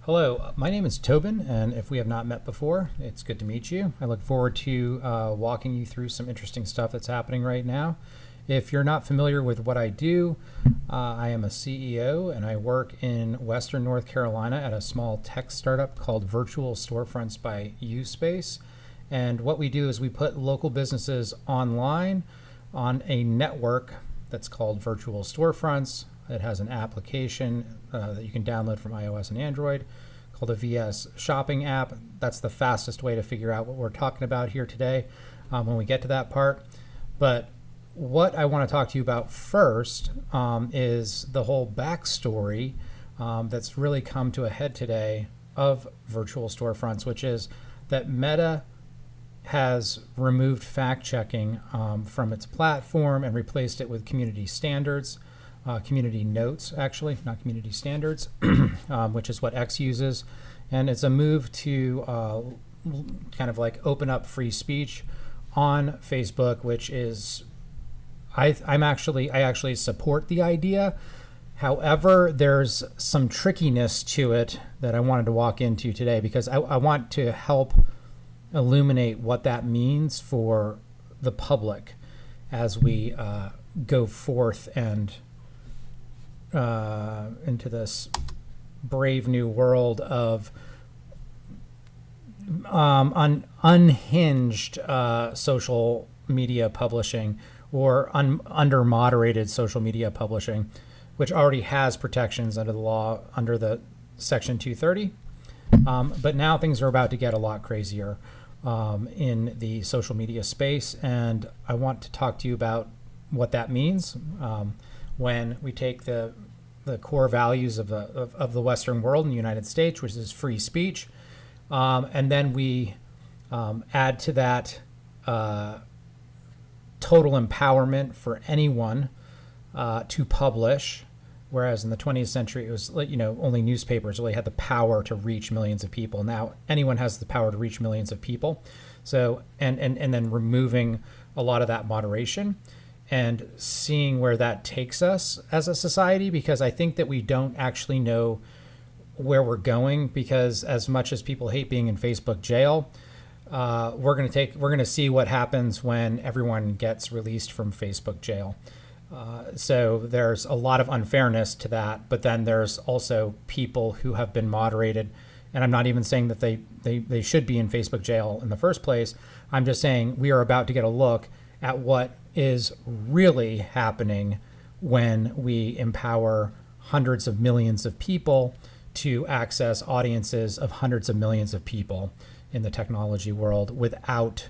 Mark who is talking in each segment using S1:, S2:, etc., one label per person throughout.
S1: Hello, my name is Tobin, and if we have not met before, it's good to meet you. I look forward to walking you through some interesting stuff that's happening right now. If you're not familiar with what I do, I am a CEO and I work in Western North Carolina at a small tech startup called Virtual Storefronts by Uspace. And what we do is we put local businesses online on a network that's called Virtual Storefronts. It has an application that you can download from iOS and Android called a VS Shopping app. That's the fastest way to figure out what we're talking about here today when we get to that part. But what I want to talk to you about first is the whole backstory that's really come to a head today of Virtual Storefronts, which is that Meta has removed fact-checking from its platform and replaced it with community standards. Community notes, actually, not community standards, which is what X uses. And it's a move to kind of like open up free speech on Facebook, which is, I actually support the idea. However, there's some trickiness to it that I wanted to walk into today because I want to help illuminate what that means for the public as we go forth and into this brave new world of unhinged social media publishing or under moderated social media publishing, which already has protections under the law under the Section 230. But now things are about to get a lot crazier in the social media space, and I want to talk to you about what that means when we take the core values of the Western world in the United States, which is free speech, and then we add to that total empowerment for anyone to publish. Whereas in the 20th century, it was only newspapers really had the power to reach millions of people. Now anyone has the power to reach millions of people. So and then removing a lot of that moderation and seeing where that takes us as a society, because I think that we don't actually know where we're going, because as much as people hate being in Facebook jail, we're going to see what happens when everyone gets released from Facebook jail. So there's a lot of unfairness to that, but then there's also people who have been moderated. And I'm not even saying that they should be in Facebook jail in the first place. I'm just saying we are about to get a look at what is really happening when we empower hundreds of millions of people to access audiences of hundreds of millions of people in the technology world without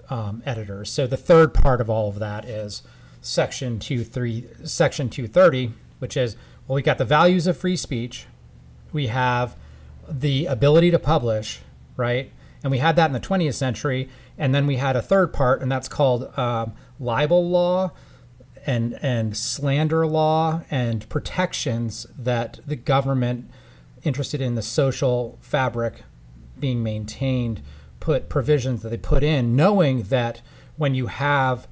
S1: editors. So the third part of all of that is Section 230, which is, well, we got the values of free speech. We have the ability to publish, right? And we had that in the 20th century. And then we had a third part, and that's called libel law and slander law and protections that the government interested in the social fabric being maintained put provisions that they put in, knowing that when you have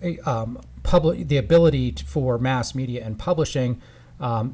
S1: the ability for mass media and publishing,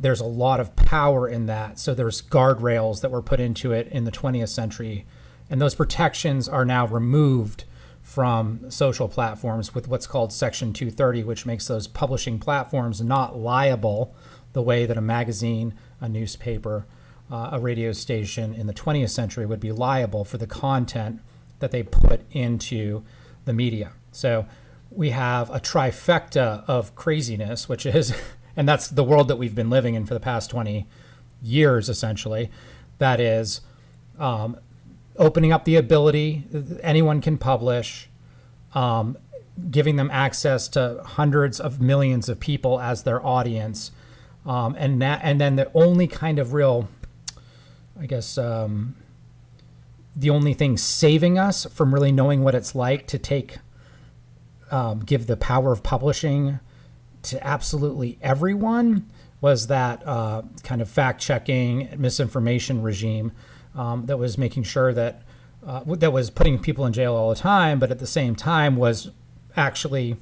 S1: there's a lot of power in that. So there's guardrails that were put into it in the 20th century. And those protections are now removed from social platforms with what's called Section 230, which makes those publishing platforms not liable the way that a magazine, a newspaper, a radio station in the 20th century would be liable for the content that they put into the media. So we have a trifecta of craziness, which is, and that's the world that we've been living in for the past 20 years, essentially. That is opening up the ability, anyone can publish, giving them access to hundreds of millions of people as their audience. And then the only kind of real, I guess, the only thing saving us from really knowing what it's like to give the power of publishing to absolutely everyone was that kind of fact-checking misinformation regime that was making sure that was putting people in jail all the time, but at the same time was actually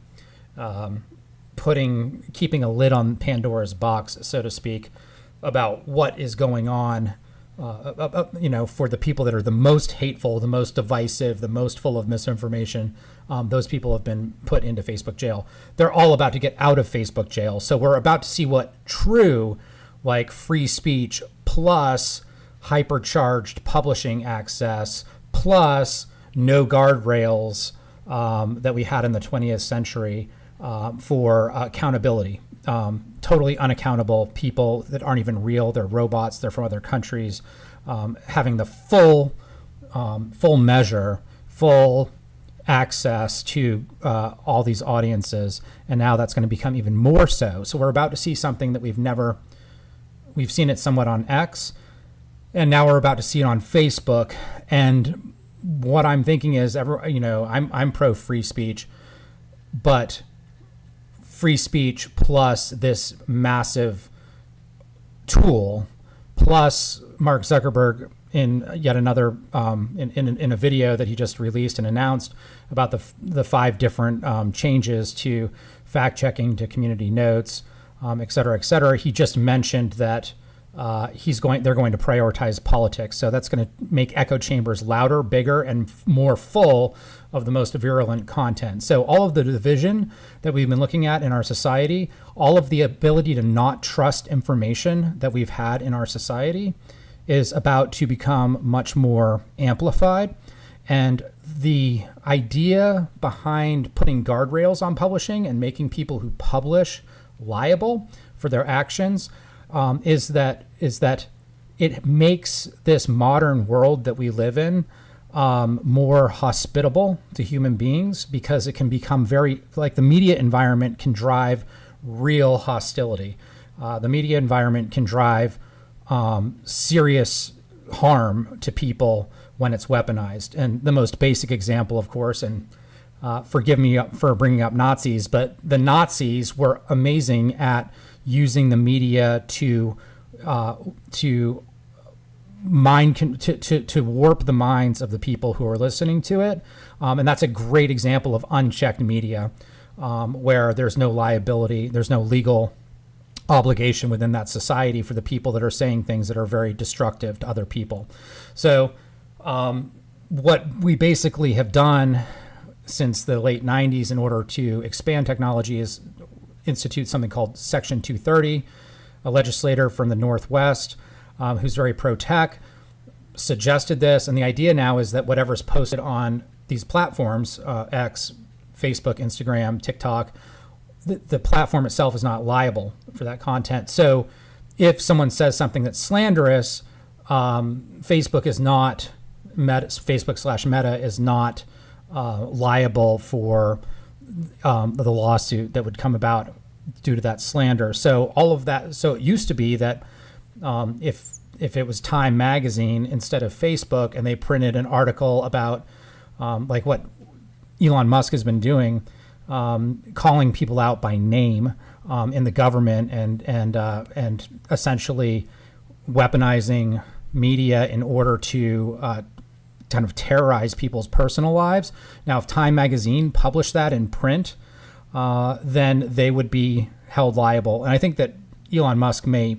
S1: keeping a lid on Pandora's box, so to speak, about what is going on for the people that are the most hateful, the most divisive, the most full of misinformation, those people have been put into Facebook jail. They're all about to get out of Facebook jail. So we're about to see what true, like, free speech plus hypercharged publishing access plus no guardrails that we had in the 20th century for accountability. Totally unaccountable people that aren't even real. They're robots. They're from other countries, having the full measure, full access to all these audiences. And now that's going to become even more so. So we're about to see something that we've seen it somewhat on X, and now we're about to see it on Facebook. And what I'm thinking is, I'm pro free speech, but free speech plus this massive tool, plus Mark Zuckerberg in yet another in a video that he just released and announced about the 5 different changes to fact checking, to community notes, et cetera, et cetera. He just mentioned that they're going to prioritize politics. So that's going to make echo chambers louder, bigger, and more full of the most virulent content. So all of the division that we've been looking at in our society, all of the ability to not trust information that we've had in our society is about to become much more amplified. And the idea behind putting guardrails on publishing and making people who publish liable for their actions is that it makes this modern world that we live in more hospitable to human beings, because it can become the media environment can drive real hostility. The media environment can drive serious harm to people when it's weaponized. And the most basic example, of course, and forgive me for bringing up Nazis, but the Nazis were amazing at using the media to warp the minds of the people who are listening to it. And that's a great example of unchecked media, where there's no liability, there's no legal obligation within that society for the people that are saying things that are very destructive to other people. So what we basically have done since the late 90s in order to expand technology is institute something called Section 230. A legislator from the Northwest who's very pro-tech suggested this. And the idea now is that whatever's posted on these platforms, X, Facebook, Instagram, TikTok, the platform itself is not liable for that content. So if someone says something that's slanderous, Facebook is not Facebook/Meta is not liable for the lawsuit that would come about due to that slander. So all of that. So it used to be that if it was Time magazine instead of Facebook, and they printed an article about like what Elon Musk has been doing, calling people out by name in the government and essentially weaponizing media in order to kind of terrorize people's personal lives. Now, if Time magazine published that in print, then they would be held liable. And I think that Elon Musk may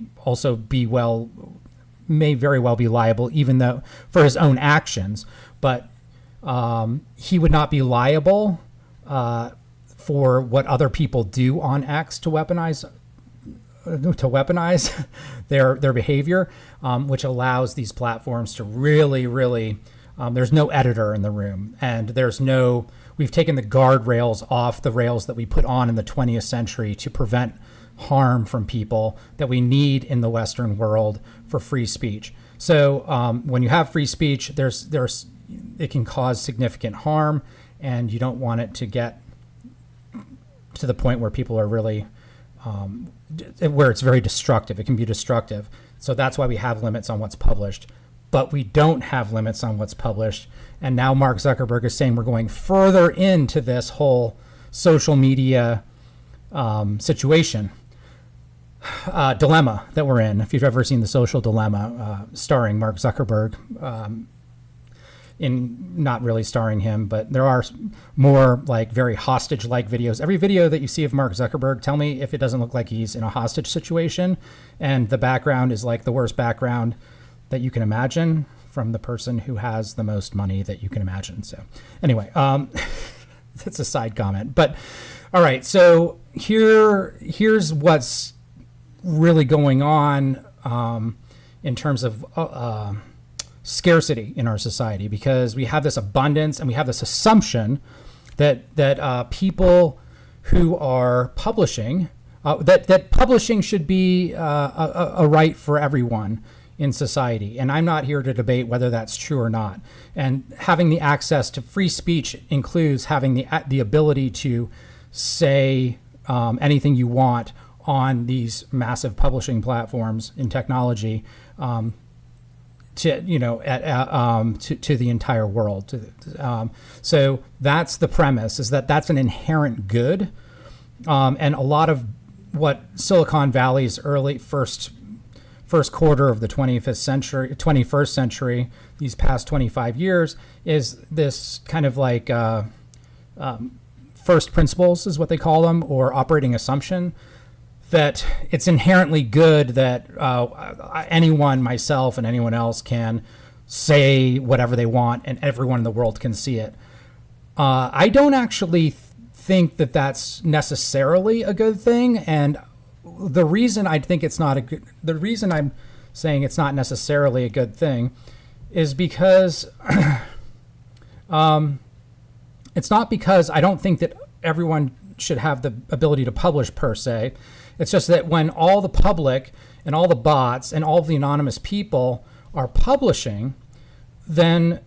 S1: very well be liable, even though for his own actions, but he would not be liable for what other people do on X to weaponize their behavior, which allows these platforms to really there's no editor in the room, and we've taken the guardrails off the rails that we put on in the 20th century to prevent harm from people that we need in the Western world for free speech. So when you have free speech, it can cause significant harm, and you don't want it to get to the point where people are really where it's very destructive. It can be destructive. So that's why we have limits on what's published. But we don't have limits on what's published. And now Mark Zuckerberg is saying we're going further into this whole social media situation, dilemma that we're in. If you've ever seen The Social Dilemma, starring Mark Zuckerberg, not really starring him, but there are more like very hostage-like videos. Every video that you see of Mark Zuckerberg, tell me if it doesn't look like he's in a hostage situation, and the background is like the worst background that you can imagine from the person who has the most money that you can imagine. So anyway, that's a side comment. But all right, so here's what's really going on in terms of scarcity in our society, because we have this abundance and we have this assumption that people who are publishing, that publishing should be a right for everyone in society. And I'm not here to debate whether that's true or not. And having the access to free speech includes having the ability to say anything you want on these massive publishing platforms in technology, to the entire world. So that's the premise, is that's an inherent good, and a lot of what Silicon Valley's first quarter of the 21st century, these past 25 years, is this kind of like first principles is what they call them, or operating assumption, that it's inherently good that anyone, myself and anyone else, can say whatever they want and everyone in the world can see it. I don't actually think that that's necessarily a good thing. And the reason I think it's not the reason I'm saying it's not necessarily a good thing is because it's not because I don't think that everyone should have the ability to publish per se. It's just that when all the public and all the bots and all of the anonymous people are publishing, then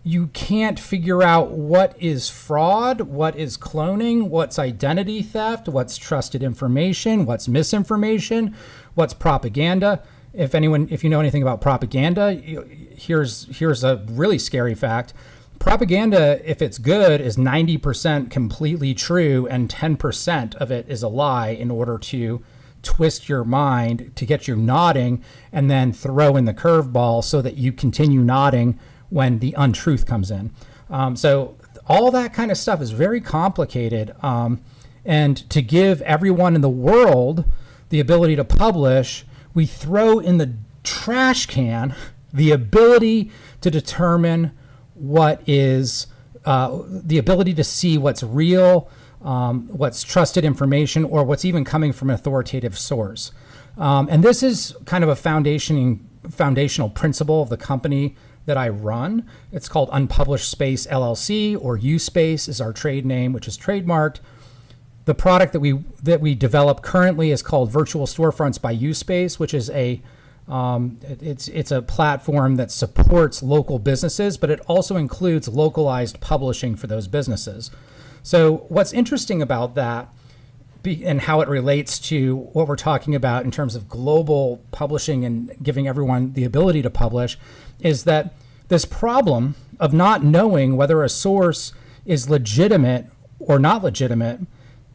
S1: you can't figure out what is fraud, what is cloning, what's identity theft, what's trusted information, what's misinformation, what's propaganda. If you know anything about propaganda, here's a really scary fact. Propaganda, if it's good, is 90% completely true, and 10% of it is a lie in order to twist your mind to get you nodding and then throw in the curveball so that you continue nodding when the untruth comes in. So all that kind of stuff is very complicated. And to give everyone in the world the ability to publish, we throw in the trash can the ability to determine what is the ability to see what's real, what's trusted information, or what's even coming from an authoritative source. And this is kind of a foundational principle of the company that I run. It's called Unpublished Space LLC, or USpace is our trade name, which is trademarked. The product that we develop currently is called Virtual Storefronts by USpace, which is it's a platform that supports local businesses, but it also includes localized publishing for those businesses. So what's interesting about that and how it relates to what we're talking about in terms of global publishing and giving everyone the ability to publish is that this problem of not knowing whether a source is legitimate or not legitimate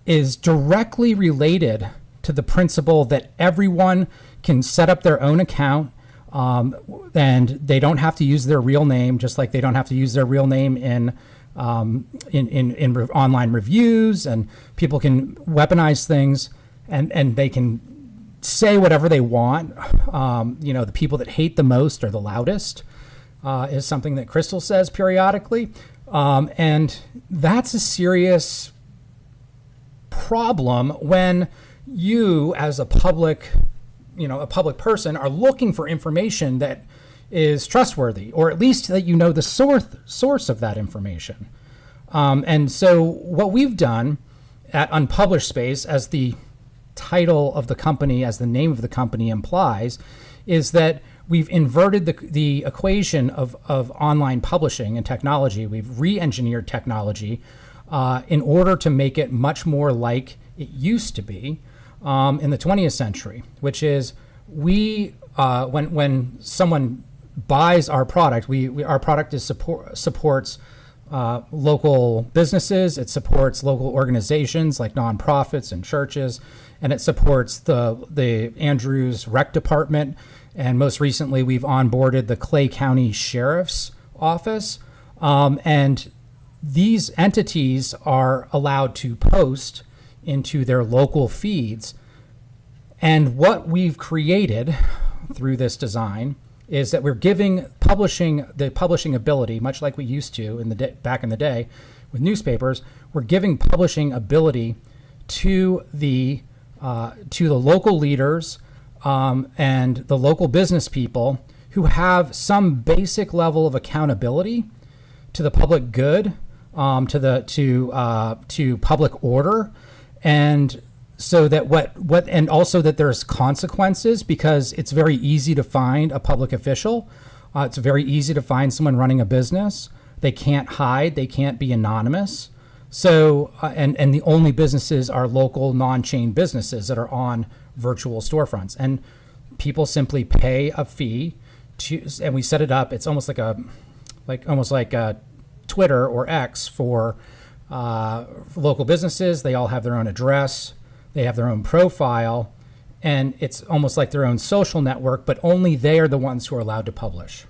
S1: is directly related to the principle that everyone can set up their own account, and they don't have to use their real name, just like they don't have to use their real name in online reviews, and people can weaponize things, and they can say whatever they want. The people that hate the most are the loudest, is something that Crystal says periodically, and that's a serious problem when you, as a public person, are looking for information that is trustworthy, or at least that you know the source of that information. And so what we've done at Unpublished Space, as the title of the company, as the name of the company implies, is that we've inverted the equation of online publishing and technology. We've re-engineered technology in order to make it much more like it used to be in the 20th century, which is when someone buys our product, our product supports local businesses, it supports local organizations like nonprofits and churches, and it supports the Andrews Rec Department, and most recently we've onboarded the Clay County Sheriff's Office, and these entities are allowed to post into their local feeds. And what we've created through this design is that we're giving publishing ability, much like we used to back in the day with newspapers. We're giving publishing ability to the local leaders and the local business people who have some basic level of accountability to the public good, to public order, and so that and also that there's consequences, because it's very easy to find a public official. It's very easy to find someone running a business. They can't hide. They can't be anonymous. So and the only businesses are local non-chain businesses that are on virtual storefronts, and people simply pay a fee and we set it up. It's almost like Twitter or X for local businesses. They all have their own address. They have their own profile, and it's almost like their own social network, but only they are the ones who are allowed to publish.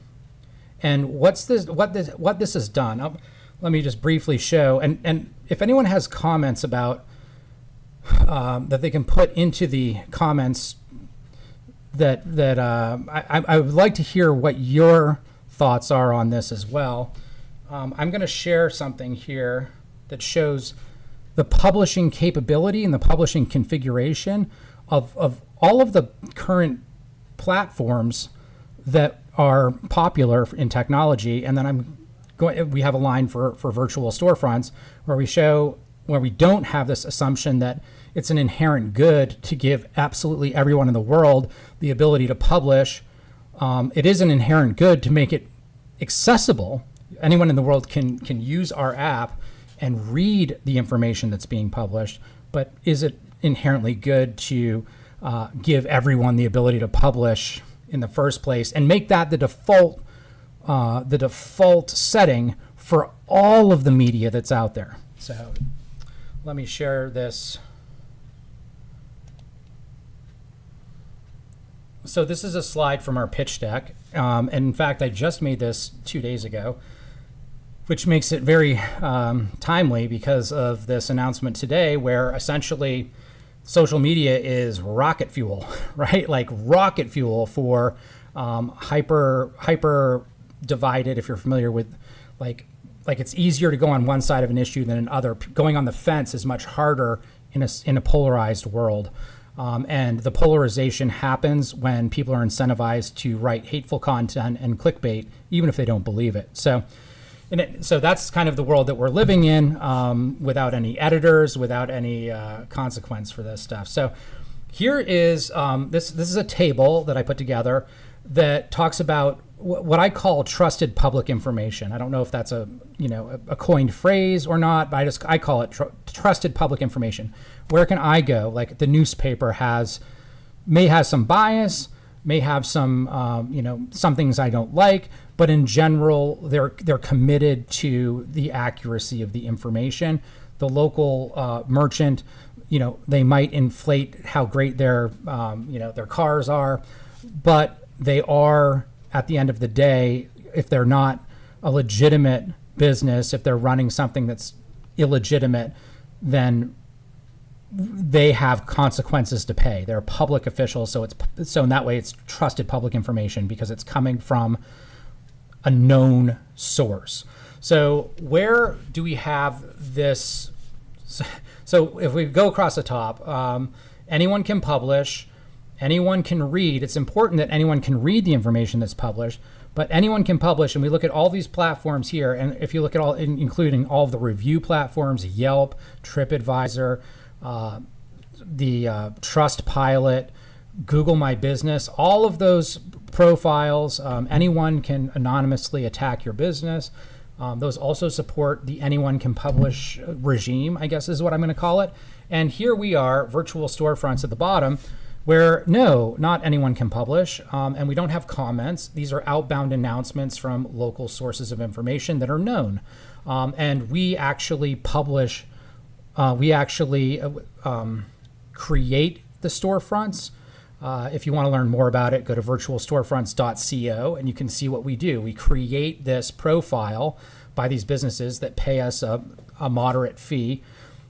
S1: And what this has done, let me just briefly show, and if anyone has comments about that they can put into the comments, that I would like to hear what your thoughts are on this as well. I'm going to share something here that shows the publishing capability and the publishing configuration of all of the current platforms that are popular in technology. And then we have a line for virtual storefronts where we don't have this assumption that it's an inherent good to give absolutely everyone in the world the ability to publish. It is an inherent good to make it accessible. Anyone in the world can use our app and read the information that's being published, but is it inherently good to give everyone the ability to publish in the first place and make that the default setting for all of the media that's out there? So let me share this. So this is a slide from our pitch deck. And in fact, I just made this 2 days ago, which makes it very timely because of this announcement today, where essentially social media is rocket fuel, right? Like rocket fuel for hyper divided. If you're familiar with like it's easier to go on one side of an issue than another. Going on the fence is much harder in a polarized world. And the polarization happens when people are incentivized to write hateful content and clickbait, even if they don't believe it. So that's kind of the world that we're living in, without any editors, without any consequence for this stuff. So here is this is a table that I put together that talks about what I call trusted public information. I don't know if that's a coined phrase or not, but I call it trusted public information. Where can I go? Like the newspaper may have some bias, may have some some things I don't like, but in general, they're committed to the accuracy of the information. The local merchant, they might inflate how great their cars are, but they are, at the end of the day, if they're not a legitimate business, if they're running something that's illegitimate, then they have consequences to pay. They're public officials, so in that way it's trusted public information because it's coming from a known source. So where do we have this? So if we go across the top, anyone can publish, anyone can read. It's important that anyone can read the information that's published, but anyone can publish. And we look at all these platforms here, and if you look at all, including all of the review platforms, Yelp, TripAdvisor, the Trustpilot, Google My Business, all of those profiles, anyone can anonymously attack your business. Those also support the anyone can publish regime, I guess is what I'm going to call it. And here we are, virtual storefronts at the bottom, where no, not anyone can publish, and we don't have comments. These are outbound announcements from local sources of information that are known. And we actually publish, create the storefronts. If you want to learn more about it, go to virtualstorefronts.co and you can see what we do. We create this profile by these businesses that pay us a moderate fee,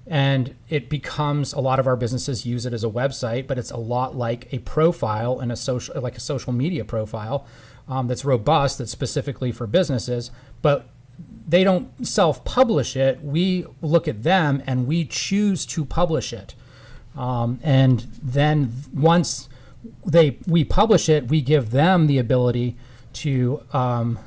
S1: and it becomes, a lot of our businesses use it as a website, but it's a lot like a profile and a social media profile. that's robust, that's specifically for businesses, but they don't self-publish it. We look at them and we choose to publish it. And then once we publish it, we give them the ability to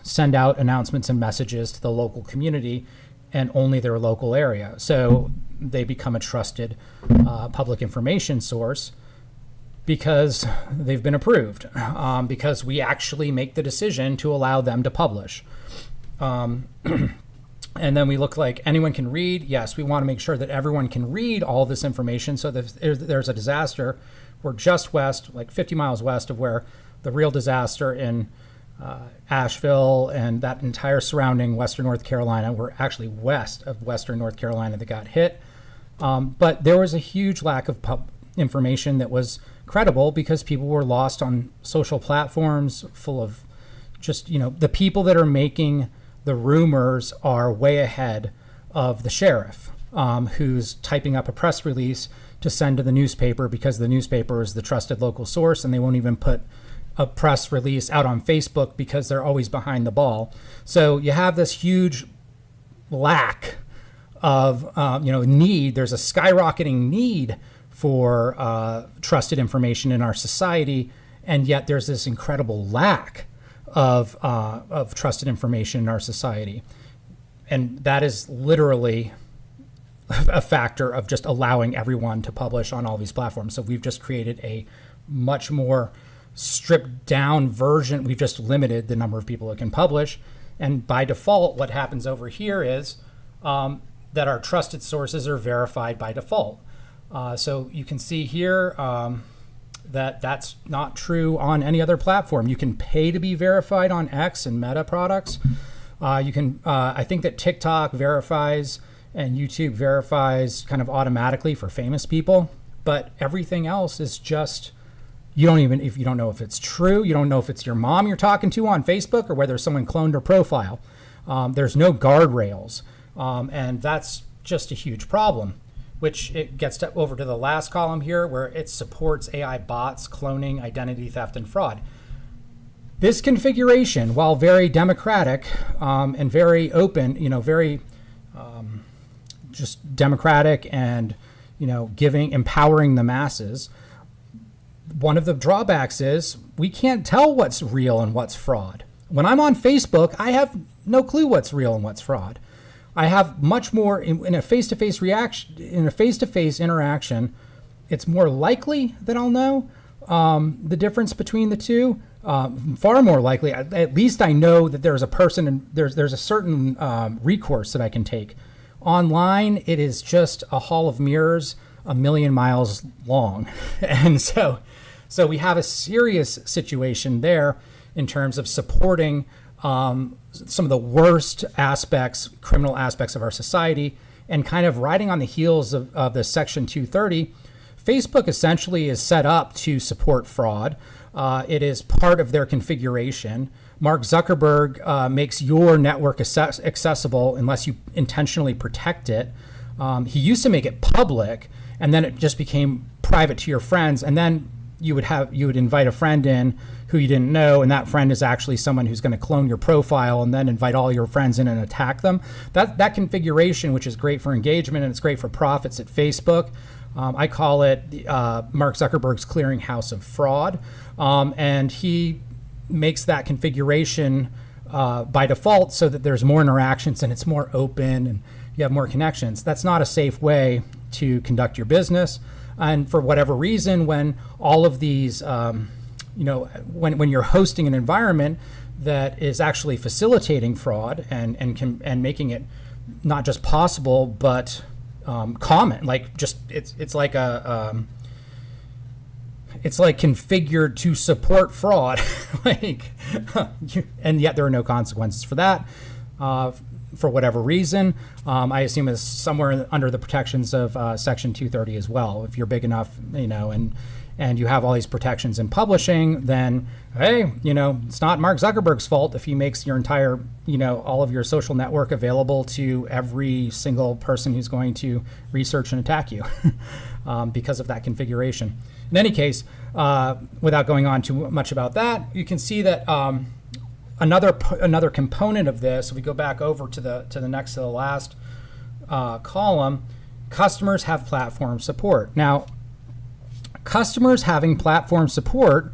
S1: send out announcements and messages to the local community and only their local area. So they become a trusted public information source because they've been approved, because we actually make the decision to allow them to publish. And then we look like anyone can read. Yes, we want to make sure that everyone can read all this information so that if there's a disaster, we're just west, like 50 miles west of where the real disaster in Asheville and that entire surrounding Western North Carolina, we're actually west of Western North Carolina that got hit. But there was a huge lack of information that was credible because people were lost on social platforms full of just, the people that are making the rumors are way ahead of the sheriff, who's typing up a press release to send to the newspaper because the newspaper is the trusted local source, and they won't even put a press release out on Facebook because they're always behind the ball. So you have this huge lack of, need. There's a skyrocketing need for trusted information in our society, and yet there's this incredible lack of trusted information in our society. And that is literally a factor of just allowing everyone to publish on all these platforms. So we've just created a much more stripped down version. We've just limited the number of people that can publish. And by default, what happens over here is that our trusted sources are verified by default. So you can see here that that's not true on any other platform. You can pay to be verified on X and Meta products. You can, I think that TikTok verifies and YouTube verifies kind of automatically for famous people, but everything else is just, you don't know if it's true. You don't know if it's your mom you're talking to on Facebook or whether someone cloned her profile. There's no guardrails. And that's just a huge problem, which it gets over to the last column here where it supports AI bots, cloning, identity theft, and fraud. This configuration, while very democratic and very open, very just democratic and, empowering the masses, one of the drawbacks is we can't tell what's real and what's fraud. When I'm on Facebook, I have no clue what's real and what's fraud. I have much more in a face-to-face reaction, in a face-to-face interaction. It's more likely that I'll know the difference between the two. Far more likely, at least I know that there's a person and there's a certain recourse that I can take. Online, it is just a hall of mirrors, a million miles long, and so we have a serious situation there in terms of supporting some of the worst aspects, criminal aspects of our society, and kind of riding on the heels of the Section 230. Facebook essentially is set up to support fraud. It is part of their configuration. Mark Zuckerberg makes your network accessible unless you intentionally protect it. He used to make it public, and then it just became private to your friends, and then you would invite a friend in who you didn't know, and that friend is actually someone who's going to clone your profile and then invite all your friends in and attack them. That configuration, which is great for engagement and it's great for profits at Facebook, I call it Mark Zuckerberg's clearinghouse of fraud, and he makes that configuration by default so that there's more interactions and it's more open and you have more connections. That's not a safe way to conduct your business. And for whatever reason, when all of these, when you're hosting an environment that is actually facilitating fraud and making it not just possible but common, like just it's like configured to support fraud, and yet there are no consequences for that. For whatever reason, I assume it's somewhere under the protections of Section 230 as well. If you're big enough, and you have all these protections in publishing, then hey, it's not Mark Zuckerberg's fault if he makes your entire, all of your social network available to every single person who's going to research and attack you because of that configuration. In any case, without going on too much about that, you can see that another component of this, if we go back over to the next to the last column, customers have platform support. Now, customers having platform support,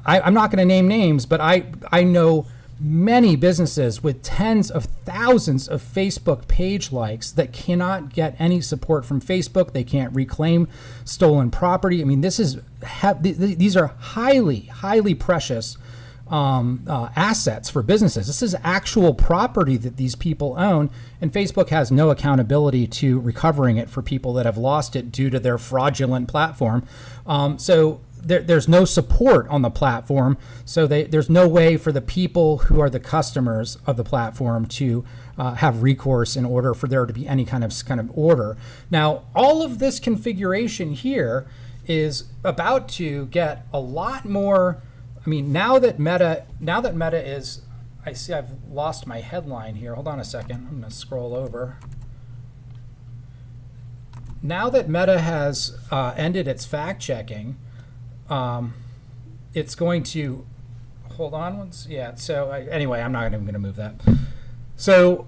S1: I'm not going to name names, but I know many businesses with tens of thousands of Facebook page likes that cannot get any support from Facebook. They can't reclaim stolen property. I mean, these are highly precious assets for businesses. This is actual property that these people own, and Facebook has no accountability to recovering it for people that have lost it due to their fraudulent platform. So there's no support on the platform, so there's no way for the people who are the customers of the platform to have recourse in order for there to be any kind of order. Now, all of this configuration here is about to get a lot more. I mean, now that Meta is, I see I've lost my headline here. Hold on a second. I'm going to scroll over. Now that Meta has ended its fact checking, it's going to hold on once. Yeah. So anyway, I'm not even going to move that. So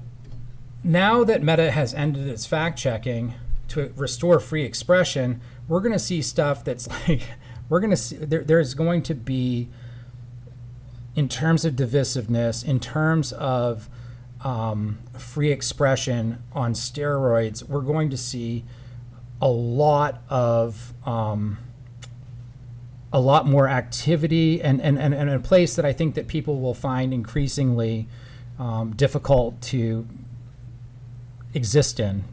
S1: now that Meta has ended its fact checking to restore free expression, we're going to see stuff that's like, we're going to see there's going to be, in terms of divisiveness, in terms of free expression on steroids, we're going to see a lot more activity and a place that I think that people will find increasingly difficult to exist in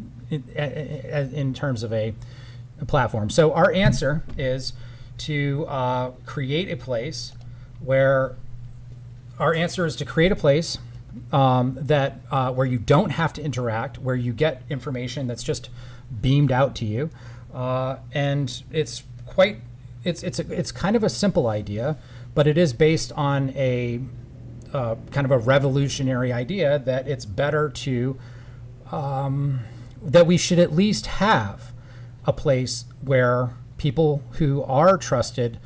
S1: terms of a platform. So our answer is to create a place where that where you don't have to interact, where you get information that's just beamed out to you, and it's kind of a simple idea, but it is based on a kind of a revolutionary idea that it's better to that we should at least have a place where people who are trusted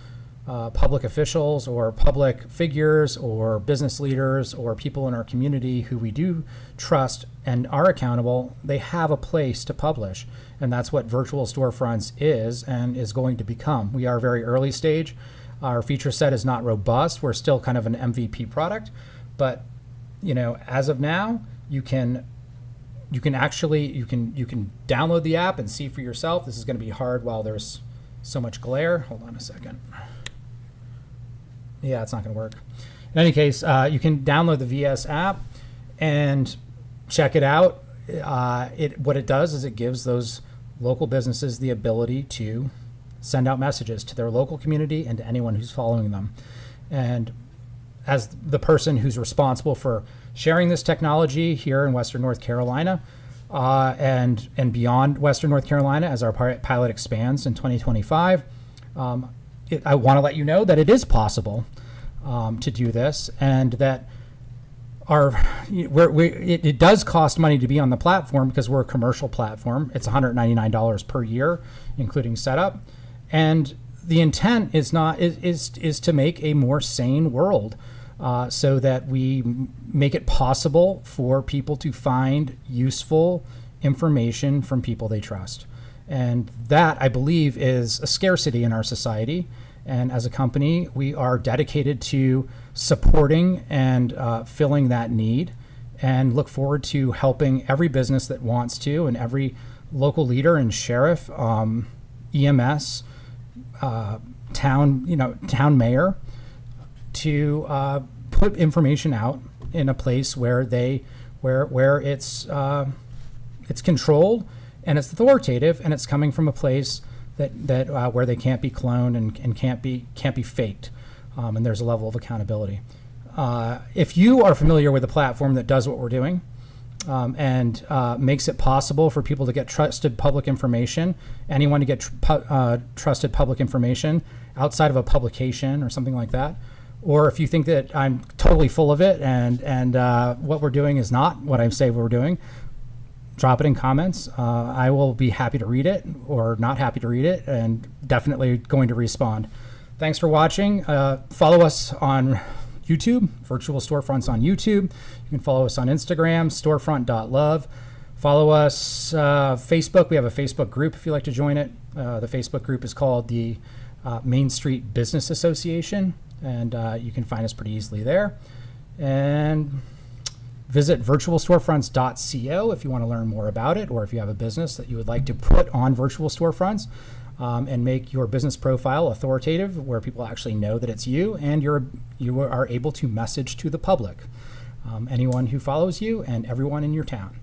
S1: public officials or public figures or business leaders or people in our community who we do trust and are accountable, they have a place to publish. And that's what Virtual Storefronts is and is going to become. We are very early stage. Our feature set is not robust. We're still kind of an MVP product, but as of now, you can download the app and see for yourself. This is going to be hard while there's so much glare. Hold on a second. Yeah, it's not going to work. In any case, you can download the VS app and check it out. What it does is it gives those local businesses the ability to send out messages to their local community and to anyone who's following them. And as the person who's responsible for sharing this technology here in Western North Carolina and beyond Western North Carolina, as our pilot expands in 2025, I want to let you know that it is possible to do this, and that it does cost money to be on the platform because we're a commercial platform. It's $199 per year, including setup, and the intent is to make a more sane world, so that we make it possible for people to find useful information from people they trust. And that, I believe, is a scarcity in our society. And as a company, we are dedicated to supporting and filling that need, and look forward to helping every business that wants to, and every local leader and sheriff, EMS, town mayor, to put information out in a place where it's controlled and it's authoritative, and it's coming from a place that where they can't be cloned and can't be faked, and there's a level of accountability. If you are familiar with a platform that does what we're doing, and makes it possible for people to get trusted public information, anyone to get trusted public information outside of a publication or something like that, or if you think that I'm totally full of it and what we're doing is not what I say we're doing, drop it in comments. I will be happy to read it or not happy to read it, and definitely going to respond. Thanks for watching. Follow us on YouTube, Virtual Storefronts on YouTube. You can follow us on Instagram, storefront.love. Follow us Facebook. We have a Facebook group if you'd like to join it. The Facebook group is called the Main Street Business Association, and you can find us pretty easily there. And visit virtualstorefronts.co if you want to learn more about it, or if you have a business that you would like to put on virtual storefronts and make your business profile authoritative, where people actually know that it's you, and you are able to message to the public, anyone who follows you and everyone in your town.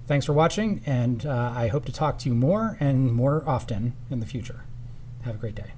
S1: Thanks for watching, and I hope to talk to you more and more often in the future. Have a great day.